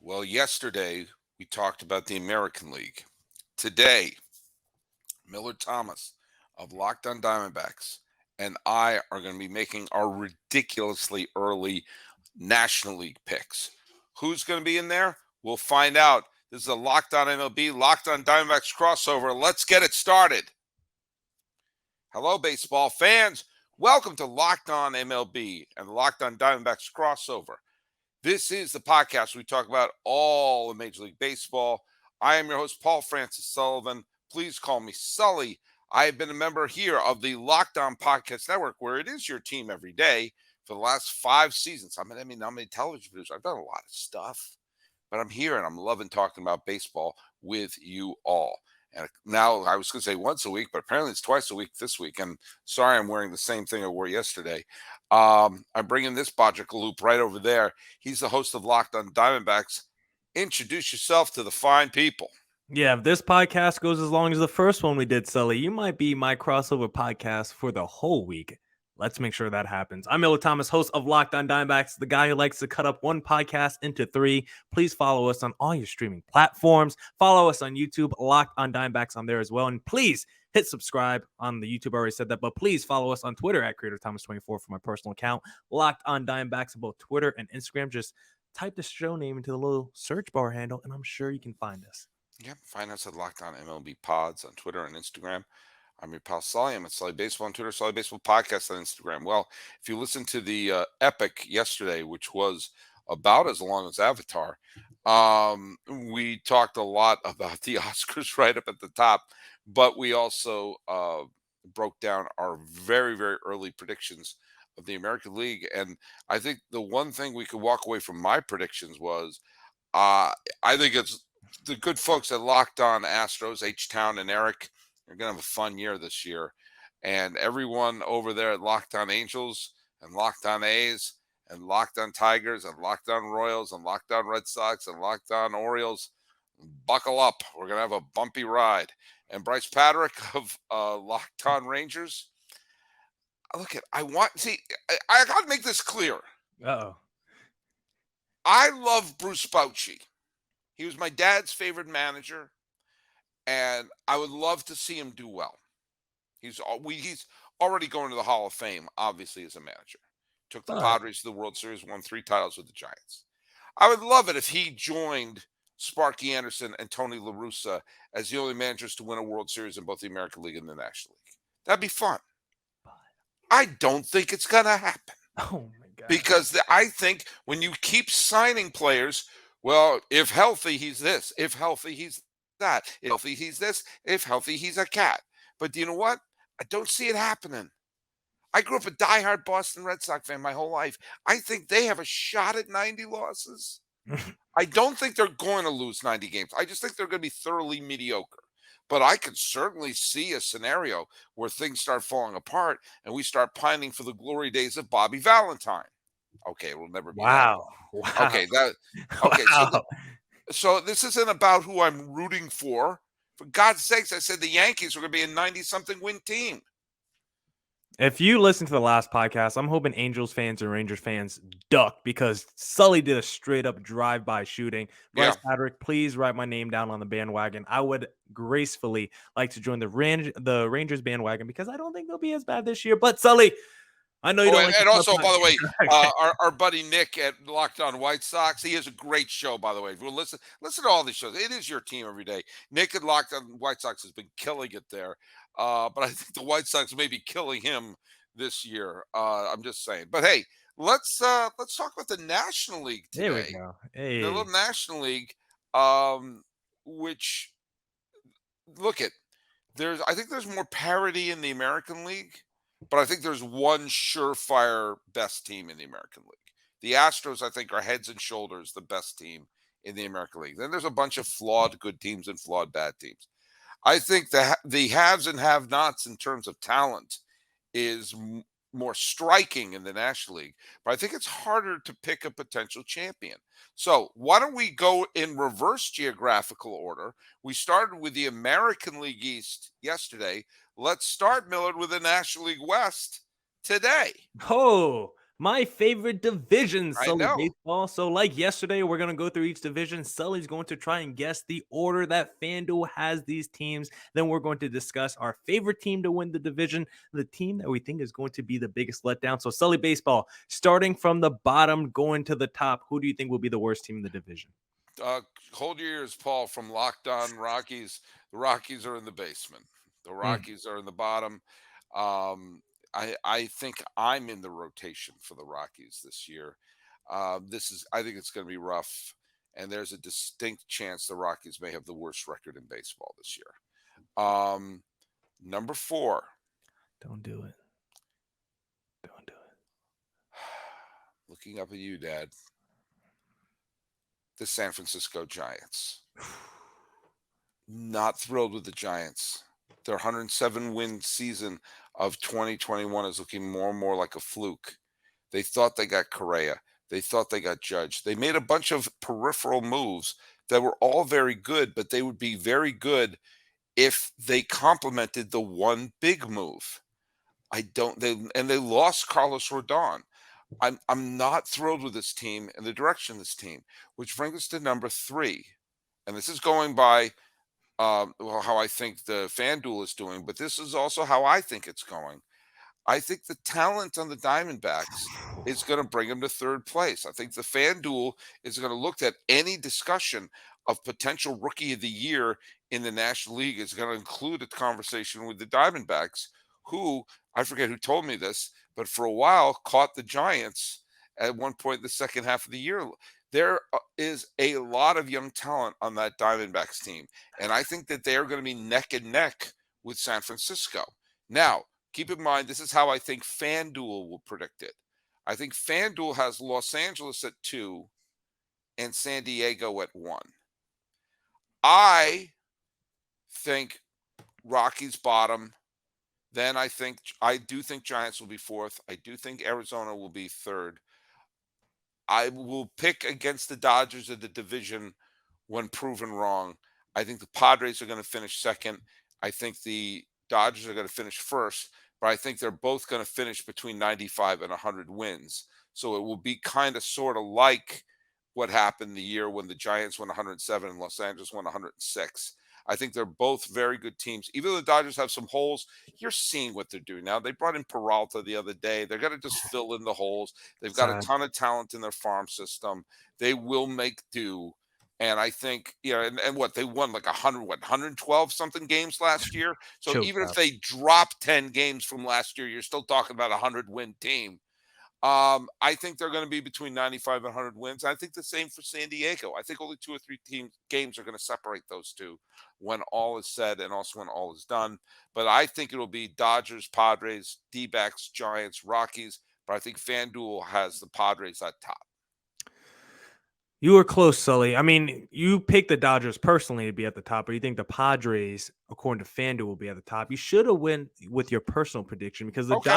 Well, yesterday we talked about the American League. Today, Miller Thomas of Locked On Diamondbacks and I are going to be making our ridiculously early National League picks. Who's going to be in there? We'll find out. This is a Locked On MLB, Locked On Diamondbacks crossover. Let's get it started. Hello, baseball fans. Welcome to Locked On MLB and Locked On Diamondbacks crossover. This is the podcast where we talk about all of Major League Baseball. I am your host, Paul Francis Sullivan. Please call me Sully. I have been a member here of the Locked On Podcast Network, where it is your team every day for the last 5 seasons. I'm an Emmy-nominated television producer. I've done a lot of stuff, but I'm here and I'm loving talking about baseball with you all. And now I was going to say once a week, but apparently it's twice a week this week. And sorry, I'm wearing the same thing I wore yesterday. I'm bringing this Loop right over there. He's the host of Locked On Diamondbacks. Introduce yourself to the fine people. Yeah, if this podcast goes as long as the first one we did, Sully, you might be my crossover podcast for the whole week. Let's make sure that happens. I'm Miller Thomas, host of Locked On Diamondbacks, the guy who likes to cut up one podcast into 3. Please follow us on all your streaming platforms. Follow us on YouTube, Locked On Diamondbacks on there as well. And please hit subscribe on the YouTube. I already said that, but please follow us on Twitter at CreatorThomas24 for my personal account. Locked On Diamondbacks on both Twitter and Instagram. Just type the show name into the little search bar handle, and I'm sure you can find us. Yeah, find us at Locked On MLB Pods on Twitter and Instagram. I'm your pal Sully. I'm at Sully Baseball on Twitter, Sully Baseball Podcast on Instagram. Well, if you listen to the epic yesterday, which was about as long as Avatar, we talked a lot about the Oscars right up at the top, but we also broke down our very, very early predictions of the American League. And I think the one thing we could walk away from my predictions was I think it's the good folks at Locked On Astros, H-Town and Eric. They're going to have a fun year this year. And everyone over there at Locked On Angels and Locked On A's and Locked On Tigers and Locked On Royals and Locked On Red Sox and Locked On Orioles, buckle up. We're going to have a bumpy ride. And Bryce Patrick of Locked On Rangers. Look, I got to make this clear. Uh-oh. I love Bruce Bochy. He was my dad's favorite manager. And I would love to see him do well. He's already going to the Hall of Fame, obviously, as a manager. Took the Padres to the World Series, won 3 titles with the Giants. I would love it if he joined Sparky Anderson and Tony La Russa as the only managers to win a World Series in both the American League and the National League. That'd be fun. I don't think it's going to happen. Oh, my God. Because I think when you keep signing players, well, if healthy, he's this. If healthy, he's that. If healthy, he's this. If healthy, he's a cat. But you know what? I don't see it happening. I grew up a diehard Boston Red Sox fan my whole life. I think they have a shot at 90 losses. I don't think they're going to lose 90 games. I just think they're going to be thoroughly mediocre. But I could certainly see a scenario where things start falling apart and we start pining for the glory days of Bobby Valentine. Okay, it will never be that. Wow. Okay, Wow. So this isn't about who I'm rooting for. For God's sakes, I said the Yankees were going to be a 90-something win team. If you listen to the last podcast, I'm hoping Angels fans and Rangers fans duck because Sully did a straight-up drive-by shooting. Bryce Patrick, please write my name down on the bandwagon. I would gracefully like to join the Rangers bandwagon because I don't think they'll be as bad this year. But, Sully, I know you don't like and also, by the way, okay. our buddy Nick at Locked On White Sox, he has a great show, by the way. If you listen to all these shows. It is your team every day. Nick at Locked On White Sox has been killing it there. But I think the White Sox may be killing him this year. I'm just saying. But hey, let's talk about the National League today. There we go. Hey. The little National League, which I think there's more parity in the American League. But I think there's one surefire best team in the American League. The Astros, I think, are heads and shoulders the best team in the American League. Then there's a bunch of flawed good teams and flawed bad teams. I think the haves and have-nots in terms of talent is more striking in the National League. But I think it's harder to pick a potential champion. So why don't we go in reverse geographical order? We started with the American League East yesterday. Let's start, Millard, with the National League West today. Oh, My favorite division, I Sully know. Baseball. So, like yesterday, we're going to go through each division. Sully's going to try and guess the order that FanDuel has these teams. Then we're going to discuss our favorite team to win the division, the team that we think is going to be the biggest letdown. So, Sully Baseball, starting from the bottom, going to the top, who do you think will be the worst team in the division? Uh, Hold your ears, Paul, from Locked On Rockies. The Rockies are in the basement. The Mm, Rockies are in the bottom. Um, I think I'm in the rotation for the Rockies this year. I think it's going to be rough, and there's a distinct chance the Rockies may have the worst record in baseball this year. Number 4, don't do it. Don't do looking up at you, Dad. The San Francisco Giants. it. Not thrilled with the Giants. Their 107 win season of 2021 is looking more and more like a fluke. They thought they got Correa. They thought they got Judge. They made a bunch of peripheral moves that were all very good, but they would be very good if they complemented the one big move. I don't they lost Carlos Rodon. I'm not thrilled with this team and the direction of this team, which brings us to number 3. And this is going by well, how I think the FanDuel is doing, but this is also how I think it's going. I think the talent on the Diamondbacks is going to bring them to third place. I think the FanDuel is going to look at any discussion of potential rookie of the year in the National League is going to include a conversation with the Diamondbacks, who I forget who told me this, but for a while caught the Giants at one point in the second half of the year. There is a lot of young talent on that Diamondbacks team, and I think that they are going to be neck and neck with San Francisco. Now, keep in mind, this is how I think FanDuel will predict it. I think FanDuel has Los Angeles at 2 and San Diego at 1. I think Rockies bottom. Then I do think Giants will be fourth. I do think Arizona will be third. I will pick against the Dodgers in the division when proven wrong. I think the Padres are going to finish second. I think the Dodgers are going to finish first, but I think they're both going to finish between 95 and 100 wins. So it will be kind of sort of like what happened the year when the Giants won 107 and Los Angeles won 106. I think they're both very good teams. Even though the Dodgers have some holes, you're seeing what they're doing now. They brought in Peralta the other day. They're going to just fill in the holes. They've got a Sad. ton of talent in their farm system. They will make do. And I think, and what they won like 112 something games last year. So Choked even if out. they drop 10 games from last year, you're still talking about a 100 win team. I think they're going to be between 95 and 100 wins. I think the same for San Diego. I think only 2 or 3 games are going to separate those two when all is said and also when all is done. But I think it'll be Dodgers, Padres, D-backs, Giants, Rockies. But I think FanDuel has the Padres at top. You were close, Sully. I mean, you picked the Dodgers personally to be at the top, or you think the Padres, according to FanDuel, will be at the top. You should have went with your personal prediction because Okay. the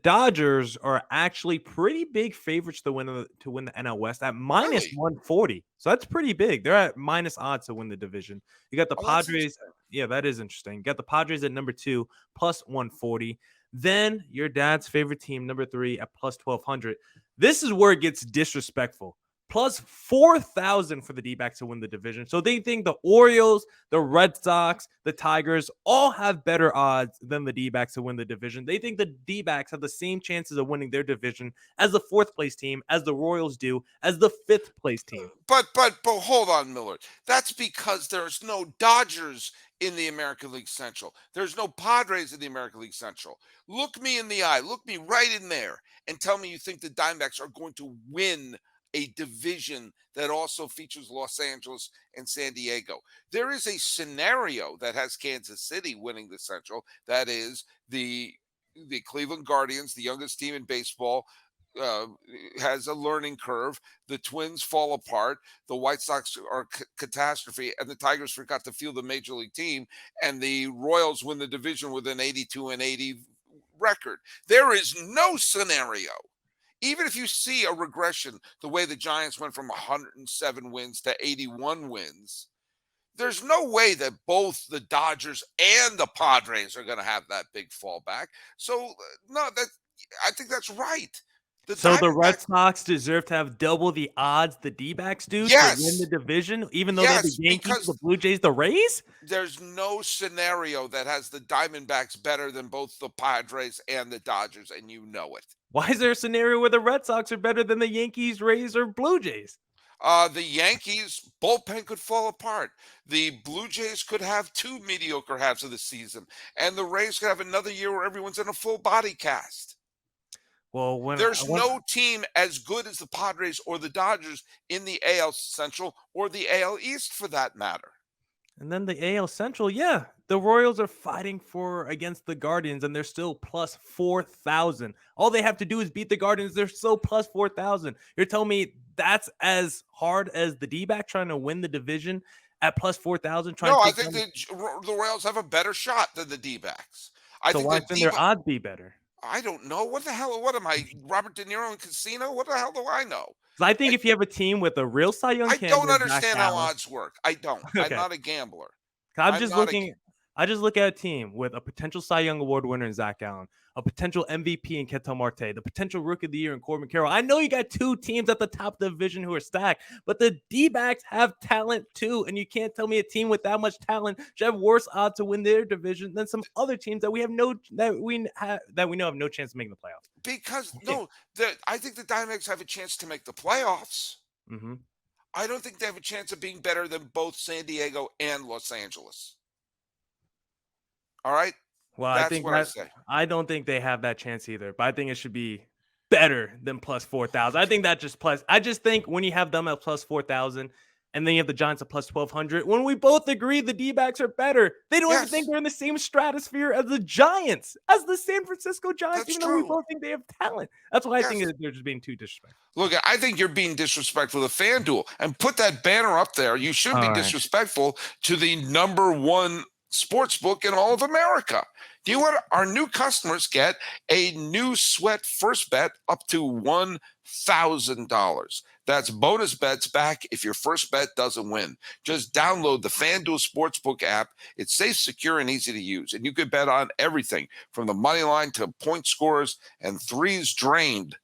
Dodgers are actually pretty big favorites to win the NL West at minus Really? 140. So that's pretty big. They're at minus odds to win the division. You got the Oh, that's Padres. interesting. Yeah, that is interesting. You got the Padres at number 2 plus 140. Then your dad's favorite team, number 3 at plus 1200. This is where it gets disrespectful. Plus 4,000 for the D-backs to win the division. So they think the Orioles, the Red Sox, the Tigers all have better odds than the D-backs to win the division. They think the D-backs have the same chances of winning their division as the 4th place team, as the Royals do, as the 5th place team. But hold on, Miller. That's because there's no Dodgers in the American League Central. There's no Padres in the American League Central. Look me in the eye. Look me right in there and tell me you think the Diamondbacks are going to win a division that also features Los Angeles and San Diego. There is a scenario that has Kansas City winning the Central. That is the Cleveland Guardians, the youngest team in baseball, uh, has a learning curve. The Twins fall apart. The White Sox are catastrophe, and the Tigers forgot to field the major league team. And the Royals win the division with an 82 and 80 record. There is no scenario. Even if you see a regression, the way the Giants went from 107 wins to 81 wins, there's no way that both the Dodgers and the Padres are going to have that big fallback. So no, that I think that's right. The So the Red Diamondbacks, Sox deserve to have double the odds the D-backs do to win the yes, division, even though they have the yes, Yankees, the because Blue Jays, the Rays? there's no scenario that has the Diamondbacks better than both the Padres and the Dodgers, and you know it. Why is there a scenario where the Red Sox are better than the Yankees, Rays, or Blue Jays? The Yankees bullpen could fall apart. The Blue Jays could have two mediocre halves of the season, and the Rays could have another year where everyone's in a full body cast. Well, There's no team as good as the Padres or the Dodgers in the AL Central or the AL East for that matter. and then the AL Central, yeah, the Royals are fighting for against the Guardians, and they're still plus 4,000. All they have to do is beat the Guardians. They're still plus 4,000. You're telling me that's as hard as the D-back trying to win the division at plus 4,000, trying No, to I take think down. the Royals have a better shot than the D-backs. I So think why the shouldn't D. their odds be better? I don't know what the hell. What am I, Robert De Niro in Casino? What the hell do I know? 'Cause I think I, if you have a team with a real Cy Young I don't candidate, Zach understand how Allen. odds work. I don't. I'm Okay. not a gambler. I'm I'm just not a. looking. I just look at a team with a potential Cy Young Award winner in Zach Allen, a potential MVP in Ketel Marte, the potential Rookie of the Year in Corbin Carroll. I know you got two teams at the top of the division who are stacked, but the D-backs have talent too, and you can't tell me a team with that much talent should have worse odds to win their division than some other teams that we know have no chance of making the playoffs. Because You can't. no, I think the Diamondbacks have a chance to make the playoffs. Mm-hmm. I don't think they have a chance of being better than both San Diego and Los Angeles. All right, Well, that's what I say. I don't think they have that chance either, but I think it should be better than plus 4,000. I think that just plus. I just think when you have them at plus 4,000 and then you have the Giants at plus 1,200, when we both agree the D-backs are better, they don't even think Yes, they're in the same stratosphere as the Giants, as the San Francisco Giants, that's even though we true. both think they have talent. That's why I think Yes. they're just being too disrespectful. Look, I think you're being disrespectful to FanDuel and put that banner up there. You should be All right. disrespectful to the number one sports book in all of America. Do you want our new customers get a new sweat first bet up to $1,000? That's bonus bets back if your first bet doesn't win. Just download the FanDuel Sportsbook app. It's safe, secure, and easy to use. And you can bet on everything from the money line to point scores and threes drained.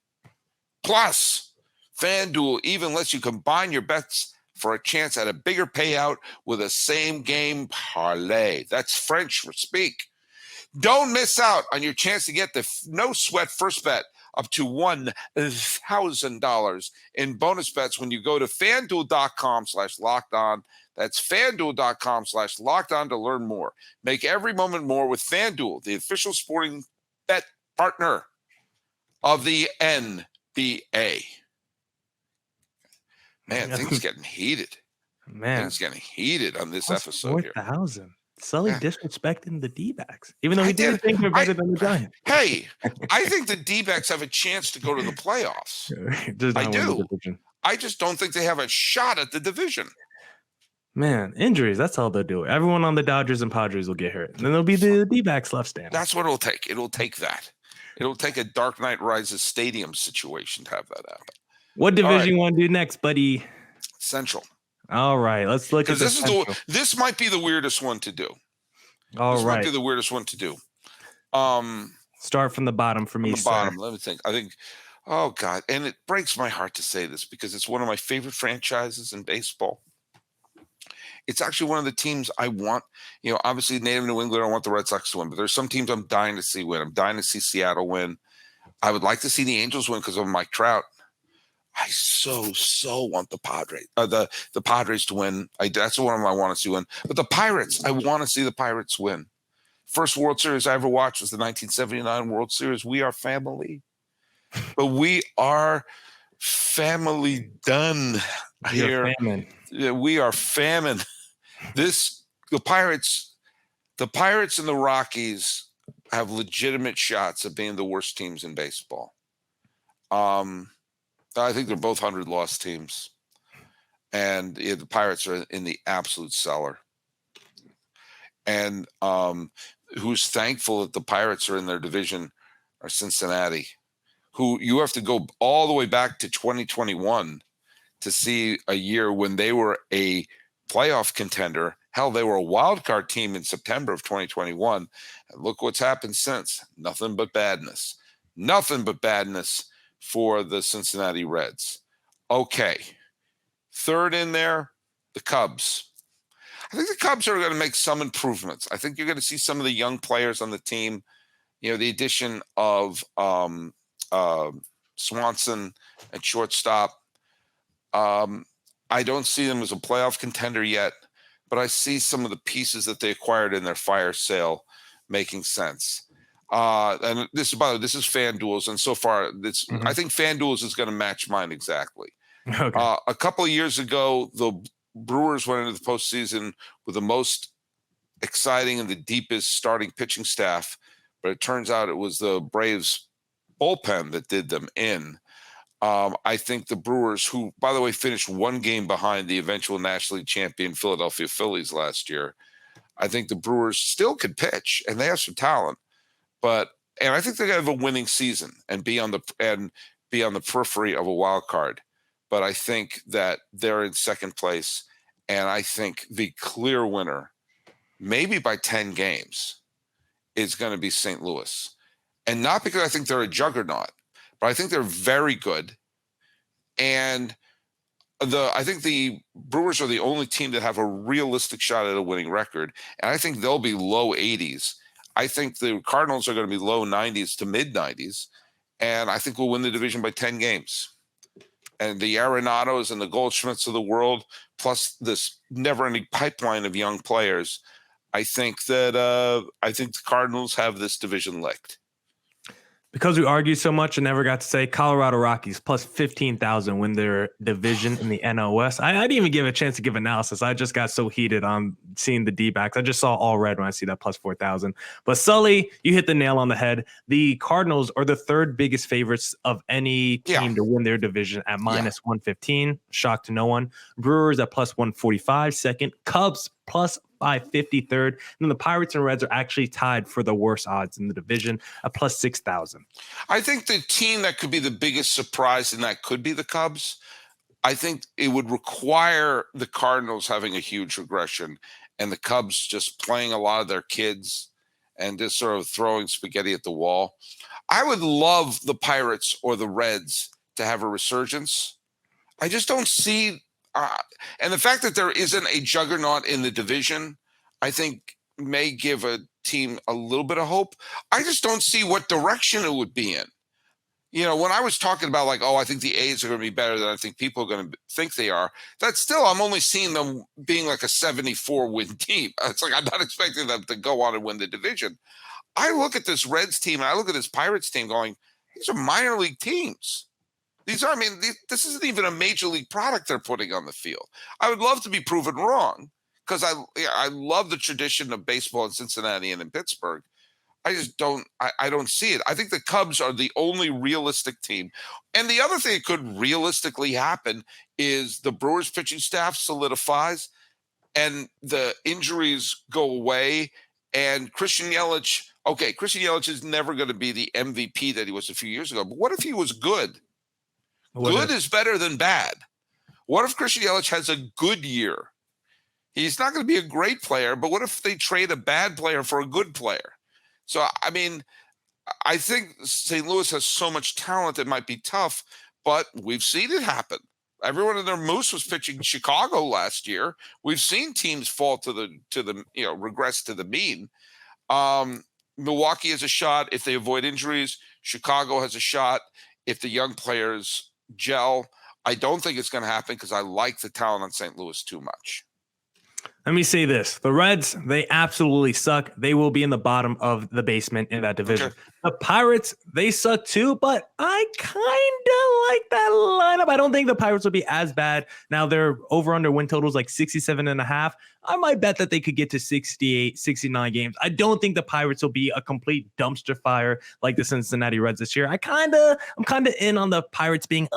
Plus, FanDuel even lets you combine your bets for a chance at a bigger payout with a same game parlay. That's French for speak. Don't miss out on your chance to get the no sweat first bet up to $1,000 in bonus bets when you go to fanduel.com/lockedon. That's fanduel.com/lockedon to learn more. Make every moment more with FanDuel, the official sporting bet partner of the NBA. Man, things getting heated. Man, Things getting heated on this plus episode here. 4,000. Sully Yeah. disrespecting the D-backs, even though I he didn't did. think they're better than the I Giants. hey, I think the D-backs have a chance to go to the playoffs. Does I not win the do. division. I just don't think they have a shot at the division. Man, injuries, that's all they'll do. Everyone on the Dodgers and Padres will get hurt. And then there'll be the D-backs left standing. That's what it'll take. It'll take that. It'll take a Dark Knight Rises stadium situation to have that happen. What division you want to do next, buddy? Central. All right, let's look at Because this. This might be the weirdest one to do. All This right, might be the weirdest one to do. start from the bottom for me, From the bottom. Let me think. I think, oh God, and it breaks my heart to say this because it's one of my favorite franchises in baseball. It's actually one of the teams I want. You know, obviously, native New England, I want the Red Sox to win, but there's some teams I'm dying to see win. I'm dying to see Seattle win. I would like to see the Angels win because of Mike Trout. I so want the Padres, the Padres to win. That's the one I want to see win. But the Pirates, I want to see the Pirates win. First World Series I ever watched was the 1979 World Series. We are family, but we are family done here. We are famine. The Pirates and the Rockies have legitimate shots of being the worst teams in baseball. I think they're both 100-loss teams. And the Pirates are in the absolute cellar. And who's thankful that the Pirates are in their division are Cincinnati, who you have to go all the way back to 2021 to see a year when they were a playoff contender. Hell, they were a wild card team in September of 2021. And look what's happened since. Nothing but badness. Nothing but badness for the Cincinnati Reds. Okay. Third in there, the Cubs. I think the Cubs are going to make some improvements. I think you're going to see some of the young players on the team. The addition of Swanson at shortstop. I don't see them as a playoff contender yet, but I see some of the pieces that they acquired in their fire sale making sense. And this is FanDuel's, and so far, I think FanDuel's is going to match mine exactly. Okay. A couple of years ago, the Brewers went into the postseason with the most exciting and the deepest starting pitching staff, but it turns out it was the Braves bullpen that did them in. I think the Brewers, who, by the way, finished one game behind the eventual National League champion Philadelphia Phillies last year, I think the Brewers still could pitch, and they have some talent. And I think they're going to have a winning season and be on the periphery of a wild card. But I think that they're in second place, and I think the clear winner, maybe by 10 games, is going to be St. Louis. And not because I think they're a juggernaut, but I think they're very good. And I think the Brewers are the only team that have a realistic shot at a winning record. And I think they'll be low 80s. I think the Cardinals are going to be low 90s to mid 90s. And I think we'll win the division by 10 games. And the Arenados and the Goldschmidts of the world, plus this never-ending pipeline of young players, I think the Cardinals have this division licked. Because we argued so much and never got to say Colorado Rockies plus 15,000 win their division in the NOS. I didn't even give a chance to give analysis. I just got so heated on seeing the D-backs. I just saw all red when I see that plus 4,000. But Sully, you hit the nail on the head. The Cardinals are the third biggest favorites of any team to win their division at minus 115. Shock to no one. Brewers at plus 145 second. Cubs plus 550 third. And then the Pirates and Reds are actually tied for the worst odds in the division at plus 6,000. I think the team that could be the biggest surprise in that could be the Cubs. I think it would require the Cardinals having a huge regression and the Cubs just playing a lot of their kids and just sort of throwing spaghetti at the wall. I would love the Pirates or the Reds to have a resurgence. I just don't see and the fact that there isn't a juggernaut in the division, I think may give a team a little bit of hope. I just don't see what direction it would be in. When I was talking about I think the A's are going to be better than I think people are going to think they are, that's still, I'm only seeing them being like a 74 win team. It's like, I'm not expecting them to go on and win the division. I look at this Reds team and I look at this Pirates team going, these are minor league teams. This isn't even a major league product they're putting on the field. I would love to be proven wrong because I love the tradition of baseball in Cincinnati and in Pittsburgh. I just don't see it. I think the Cubs are the only realistic team. And the other thing that could realistically happen is the Brewers pitching staff solidifies and the injuries go away. And Christian Yelich is never going to be the MVP that he was a few years ago. But what if he was good? Good is better than bad. What if Christian Yelich has a good year? He's not going to be a great player, but what if they trade a bad player for a good player? So, I think St. Louis has so much talent it might be tough, but we've seen it happen. Everyone in their moose was pitching Chicago last year. We've seen teams fall to the regress to the mean. Milwaukee has a shot if they avoid injuries. Chicago has a shot if the young players gel. I don't think it's going to happen because I like the talent on St. Louis too much. Let me say this. The Reds, they absolutely suck. They will be in the bottom of the basement in that division. Okay. The Pirates, they suck too, but I kind of like that lineup. I don't think the Pirates will be as bad. Now, their over-under win totals like 67.5. I might bet that they could get to 68, 69 games. I don't think the Pirates will be a complete dumpster fire like the Cincinnati Reds this year. I'm kind of in on the Pirates being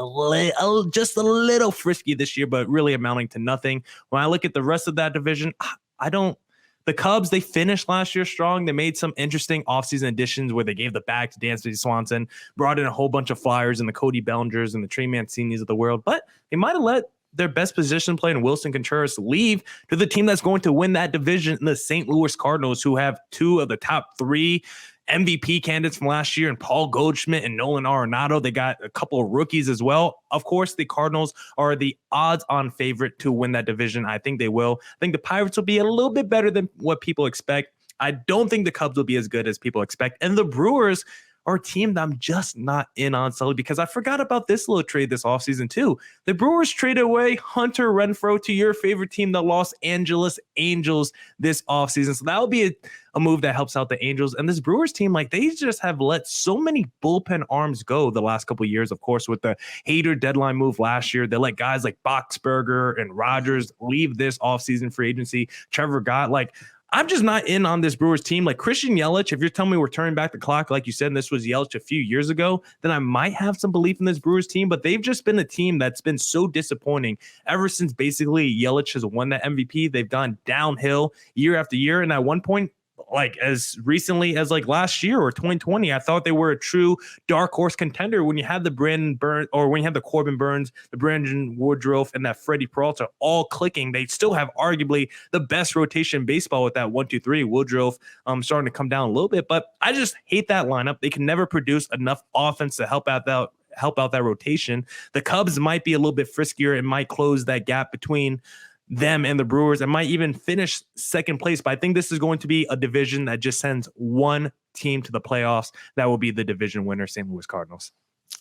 just a little frisky this year, but really amounting to nothing. When I look at the rest of that division, the Cubs, they finished last year strong. They made some interesting offseason additions where they gave the bag to Dansby Swanson, brought in a whole bunch of flyers and the Cody Bellingers and the Trey Mancinis of the world, but they might have let their best position player in Wilson Contreras leave to the team that's going to win that division, the St. Louis Cardinals, who have two of the top three MVP candidates from last year and Paul Goldschmidt and Nolan Arenado. They got a couple of rookies as well. Of course, the Cardinals are the odds-on favorite to win that division. I think they will. I think the Pirates will be a little bit better than what people expect. I don't think the Cubs will be as good as people expect. And the Brewers are a team that I'm just not in on, Sully, because I forgot about this little trade this offseason too. The Brewers traded away Hunter Renfroe to your favorite team, the Los Angeles Angels, this offseason. So that will be a move that helps out the Angels. And this Brewers team, like, they just have let so many bullpen arms go the last couple of years. Of course, with the Hader deadline move last year, they let guys like Boxberger and Rogers leave this offseason free agency. Trevor Gott, like, I'm just not in on this Brewers team. Like Christian Yelich, if you're telling me we're turning back the clock, like you said, and this was Yelich a few years ago, then I might have some belief in this Brewers team. But they've just been a team that's been so disappointing ever since basically Yelich has won that MVP. They've gone downhill year after year. And at one point, like as recently as like last year or 2020, I thought they were a true dark horse contender when you had the Brandon Burns, or when you have the Corbin Burns, the Brandon Woodruff, and that Freddie Peralta all clicking. They still have arguably the best rotation in baseball with that 1-2-3. Woodruff starting to come down a little bit, but I just hate that lineup. They can never produce enough offense to help out that rotation. The Cubs might be a little bit friskier and might close that gap between them and the Brewers, and might even finish second place. But I think this is going to be a division that just sends one team to the playoffs. That will be the division winner, St. Louis Cardinals.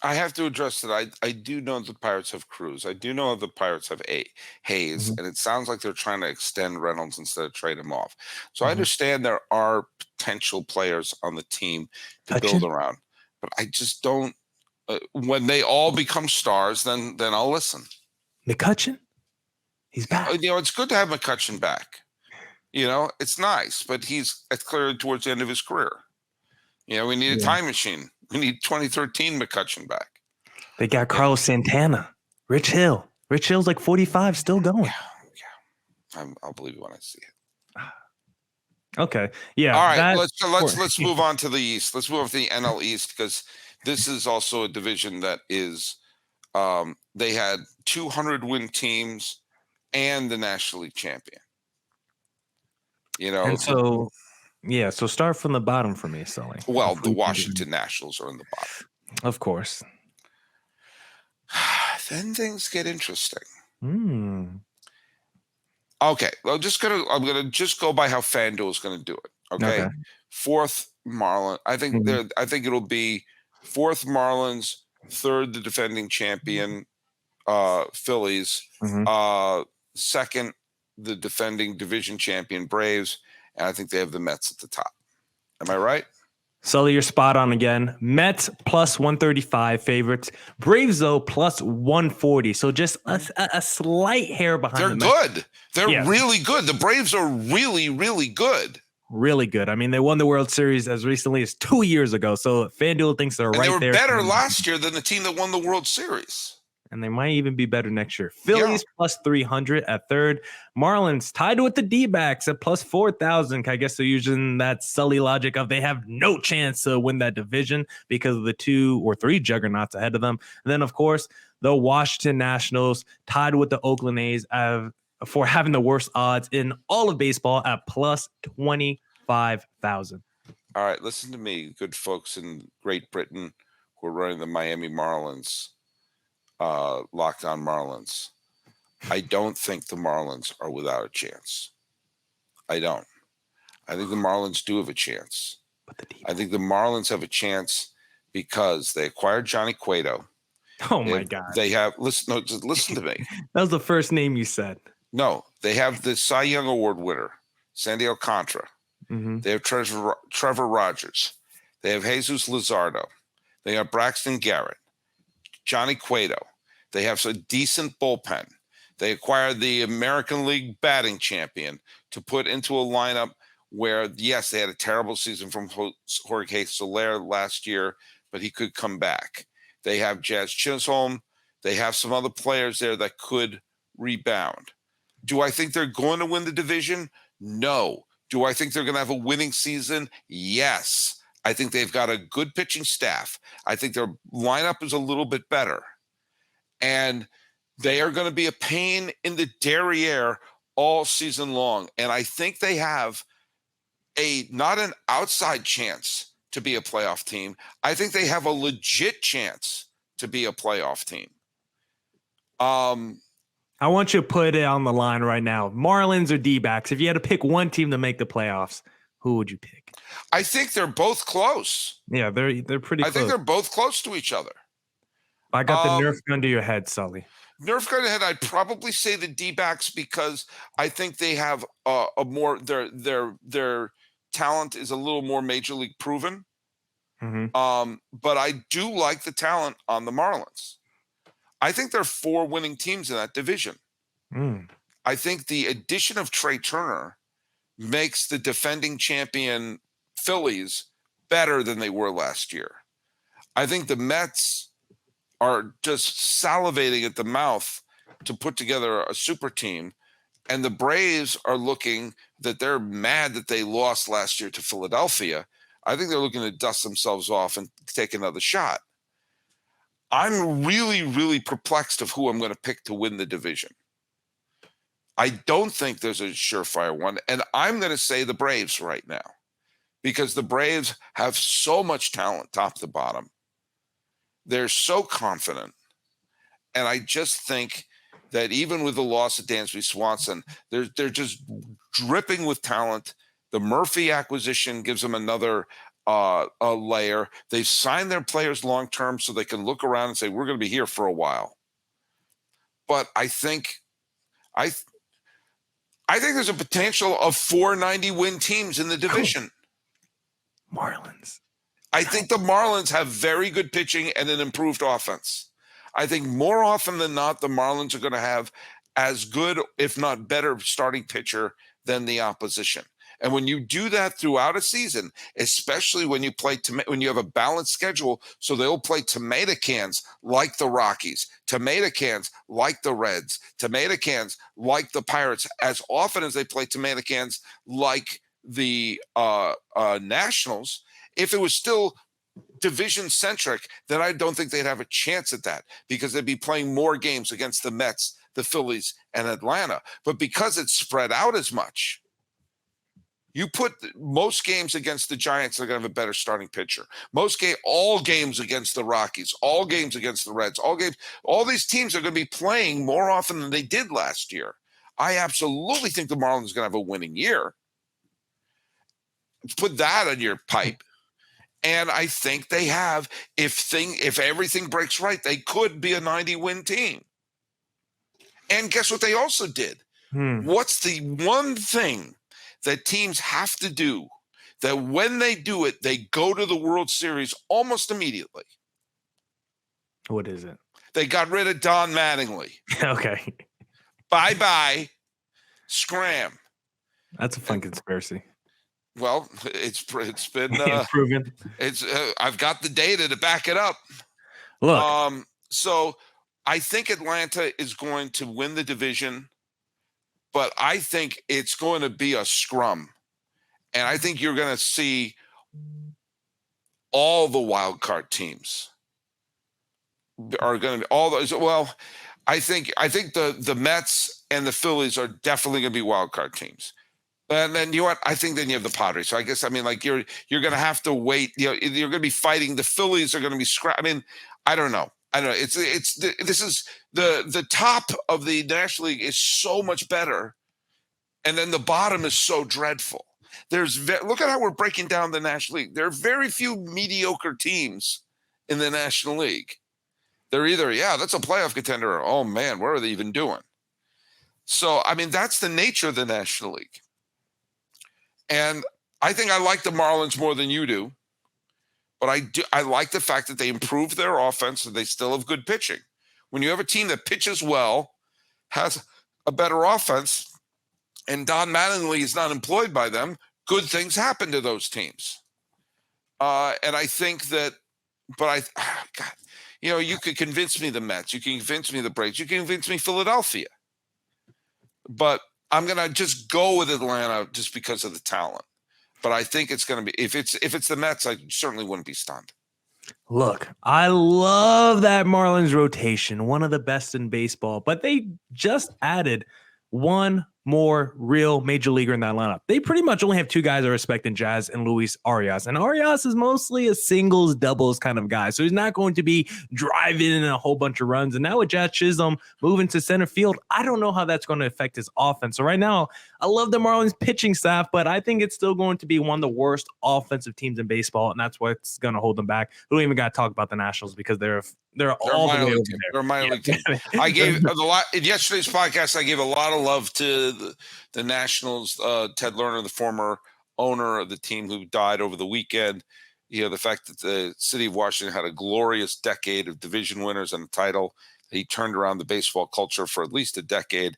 I have to address that. I do know the Pirates have Cruz. I do know the Pirates have Hayes, and it sounds like they're trying to extend Reynolds instead of trade him off. So I understand there are potential players on the team to build around, but I just don't. When they all become stars, then I'll listen. McCutchen? He's back. You know, it's good to have McCutchen back. You know, it's nice, but it's clearly towards the end of his career. You know, we need a time machine. We need 2013 McCutchen back. They got Carlos Santana, Rich Hill. Rich Hill's like 45, still going. Yeah. I'll believe you when I see it. Okay. Yeah. All right. Let's move on to the East. Let's move on to the NL East, because this is also a division that is. They had 200-win teams and the National League champion. You know, and so so start from the bottom for me, Sully. Well, the Washington Nationals are in the bottom. Of course. Then things get interesting. Okay, I'm gonna just go by how FanDuel is gonna do it. Okay. Fourth Marlins. I think it'll be fourth Marlins, third the defending champion Phillies, second the defending division champion Braves, and I think they have the Mets at the top. Am I right? Sully, you're spot on again. Mets plus 135 favorites. Braves, though, plus 140. So just a slight hair behind. They're good. They're really good. The Braves are really, really good. Really good. I mean, they won the World Series as recently as 2 years ago. So FanDuel thinks they're right there. They were better last year than the team that won the World Series. And they might even be better next year. Phillies plus 300 at third. Marlins tied with the D-backs at plus 4,000. I guess they're using that Sully logic of they have no chance to win that division because of the 2 or 3 juggernauts ahead of them. And then, of course, the Washington Nationals tied with the Oakland A's for having the worst odds in all of baseball at plus 25,000. All right, listen to me, good folks in Great Britain who are running the Miami Marlins. Locked on Marlins. I don't think the Marlins are without a chance. I don't. I think the Marlins do have a chance. I think the Marlins have a chance because they acquired Johnny Cueto. Oh my God! They have listen to me. That was the first name you said. No, they have the Cy Young Award winner, Sandy Alcantara. They have Trevor Rogers. They have Jesus Luzardo. They have Braxton Garrett. Johnny Cueto. They have a decent bullpen. They acquired the American League batting champion to put into a lineup where, yes, they had a terrible season from Jorge Soler last year, but he could come back. They have Jazz Chisholm. They have some other players there that could rebound. Do I think they're going to win the division? No. Do I think they're going to have a winning season? Yes. I think they've got a good pitching staff. I think their lineup is a little bit better. And they are going to be a pain in the derriere all season long. And I think they have not an outside chance to be a playoff team. I think they have a legit chance to be a playoff team. I want you to put it on the line right now. Marlins or D-backs? If you had to pick one team to make the playoffs, who would you pick? I think they're both close. Yeah, they're pretty close. I think they're both close to each other. I got the Nerf gun to your head, Sully. Nerf gun ahead. I'd probably say the D-backs because I think they have a more their talent is a little more major league proven. But I do like the talent on the Marlins. I think there are 4 winning teams in that division. I think the addition of Trey Turner makes the defending champion Phillies better than they were last year. I think the Mets are just salivating at the mouth to put together a super team. And the Braves are looking that they're mad that they lost last year to Philadelphia. I think they're looking to dust themselves off and take another shot. I'm really, really perplexed of who I'm going to pick to win the division. I don't think there's a surefire one. And I'm going to say the Braves right now because the Braves have so much talent top to bottom. They're so confident. And I just think that even with the loss of Dansby Swanson, they're just dripping with talent. The Murphy acquisition gives them another a layer. They've signed their players long-term so they can look around and say, we're going to be here for a while. But I think there's a potential of 490 win teams in the division. Marlins. I think the Marlins have very good pitching and an improved offense. I think more often than not, the Marlins are going to have as good, if not better, starting pitcher than the opposition. And when you do that throughout a season, especially when you when you have a balanced schedule, so they'll play tomato cans like the Rockies, tomato cans like the Reds, tomato cans like the Pirates, as often as they play tomato cans like the Nationals. If it was still division centric, then I don't think they'd have a chance at that because they'd be playing more games against the Mets, the Phillies, and Atlanta. But because it's spread out as much, you put most games against the Giants, they're going to have a better starting pitcher. All games against the Rockies, all games against the Reds, all these teams are going to be playing more often than they did last year. I absolutely think the Marlins are going to have a winning year. Put that on your pipe. And I think they have, if everything breaks right, they could be a 90-win team. And guess what they also did? What's the one thing that teams have to do that when they do it, they go to the World Series almost immediately? What is it? They got rid of Don Mattingly. Okay. Bye-bye. Scram. That's a fun conspiracy. Well, it's been proven. I've got the data to back it up. Look. So I think Atlanta is going to win the division, but I think it's going to be a scrum. And I think you're going to see all the wild card teams are going to be all those. Well, I think the Mets and the Phillies are definitely going to be wild card teams. And then you know what? I think then you have the Padres. So I guess like you're going to have to wait. You know, you're going to be fighting. The Phillies are going to be I mean, I don't know. This is the top of the National League is so much better, and then the bottom is so dreadful. Look at how we're breaking down the National League. There are very few mediocre teams in the National League. They're either that's a playoff contender, or oh man, what are they even doing? So I mean, that's the nature of the National League. And I think I like the Marlins more than you do, but I like the fact that they improved their offense and they still have good pitching. When you have a team that pitches well, has a better offense, and Don Mattingly is not employed by them, good things happen to those teams. And I think that, God, you could convince me the Mets, you can convince me the Braves, you can convince me Philadelphia, but I'm going to just go with Atlanta just because of the talent. But I think it's going to be, if it's the Mets, I certainly wouldn't be stunned. Look, I love that Marlins rotation, one of the best in baseball, but they just added one more real major leaguer in that lineup. They pretty much only have two guys I respect in Jazz and Luis Arias. And Arias is mostly a singles, doubles kind of guy. So he's not going to be driving in a whole bunch of runs. And now with Jazz Chisholm moving to center field, I don't know how that's going to affect his offense. So right now, I love the Marlins pitching staff, but I think it's still going to be one of the worst offensive teams in baseball. And that's what's going to hold them back. We don't even got to talk about the Nationals because they're all the way over there. They're a minor league team. I gave a lot in yesterday's podcast. I gave a lot of love to the Nationals. Ted Lerner, the former owner of the team who died over the weekend. The fact that the city of Washington had a glorious decade of division winners and a title. He turned around the baseball culture for at least a decade.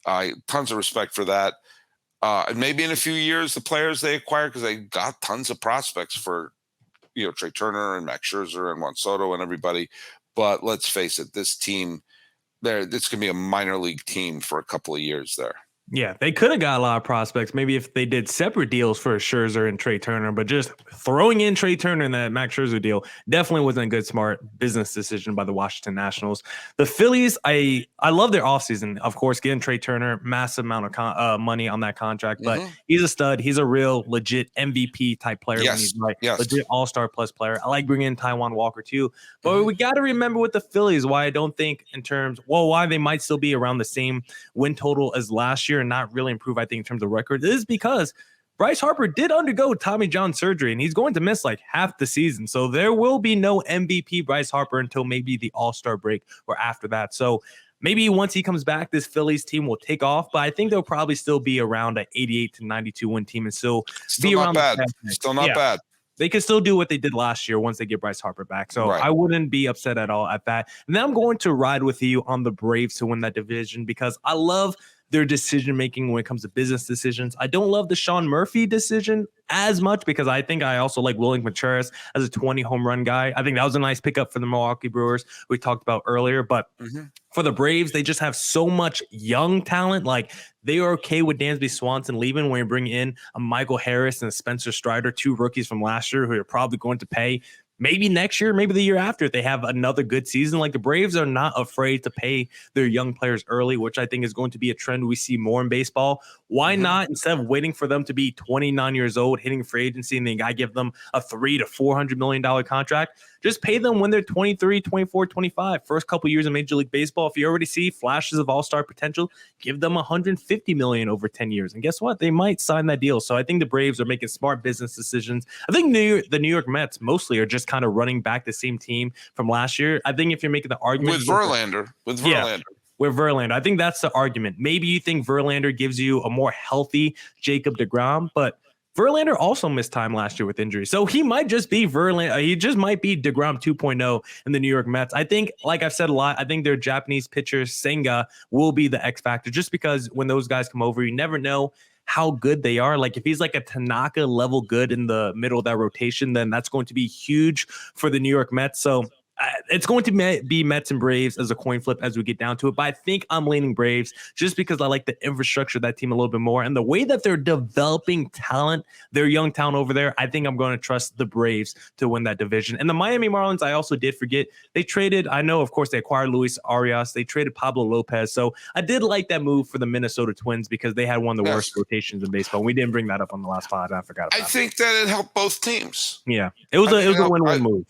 Tons of respect for that. And maybe in a few years, the players they acquired, because they got tons of prospects for Trey Turner and Max Scherzer and Juan Soto and everybody. But let's face it, this team, it's going to be a minor league team for a couple of years there. Yeah, they could have got a lot of prospects. Maybe if they did separate deals for Scherzer and Trey Turner, but just throwing in Trey Turner in that Max Scherzer deal definitely wasn't a good, smart business decision by the Washington Nationals. The Phillies, I love their offseason. Of course, getting Trey Turner, massive amount of money on that contract, but he's a stud. He's a real legit MVP type player. Yes. When he's right. Yes. Legit all-star plus player. I like bringing in Taijuan Walker too, but we got to remember with the Phillies why I don't think why they might still be around the same win total as last year and not really improve, I think, in terms of record, is because Bryce Harper did undergo Tommy John surgery and he's going to miss like half the season. So there will be no MVP Bryce Harper until maybe the All-Star break or after that. So maybe once he comes back, this Phillies team will take off, but I think they'll probably still be around an 88 to 92 win team and still be around. Still not bad. They can still do what they did last year once they get Bryce Harper back. So I wouldn't be upset at all at that. And then I'm going to ride with you on the Braves to win that division because I love their decision-making when it comes to business decisions. I don't love the Sean Murphy decision as much because I think I also like Willing Contreras as a 20 home run guy. I think that was a nice pickup for the Milwaukee Brewers we talked about earlier. But for the Braves, they just have so much young talent. Like they are okay with Dansby Swanson leaving when you bring in a Michael Harris and a Spencer Strider, two rookies from last year who are probably going to pay maybe next year, maybe the year after, if they have another good season. Like the Braves are not afraid to pay their young players early, which I think is going to be a trend we see more in baseball. Why not, instead of waiting for them to be 29 years old, hitting free agency, and then I give them a $300 to $400 million contract, just pay them when they're 23, 24, 25. First couple years in Major League Baseball, if you already see flashes of all-star potential, give them $150 million over 10 years. And guess what? They might sign that deal. So I think the Braves are making smart business decisions. I think the New York Mets mostly are just kind of running back the same team from last year. I think if you're making the argument with Verlander. With Verlander, I think that's the argument. Maybe you think Verlander gives you a more healthy Jacob deGrom, but Verlander also missed time last year with injury. So he might just be Verlander. He just might be DeGrom 2.0 in the New York Mets. I think, like I've said a lot, I think their Japanese pitcher Senga will be the X factor just because when those guys come over, you never know how good they are. Like if he's like a Tanaka level good in the middle of that rotation, then that's going to be huge for the New York Mets. So it's going to be Mets and Braves as a coin flip as we get down to it. But I think I'm leaning Braves just because I like the infrastructure of that team a little bit more. And the way that they're developing talent, their young talent over there, I think I'm going to trust the Braves to win that division. And the Miami Marlins, I also did forget. They traded, I know, of course, they acquired Luis Arias. They traded Pablo Lopez. So I did like that move for the Minnesota Twins because they had one of the worst rotations in baseball. We didn't bring that up on the last pod. I forgot about it. I think that it helped both teams. Yeah, it was a win-win move.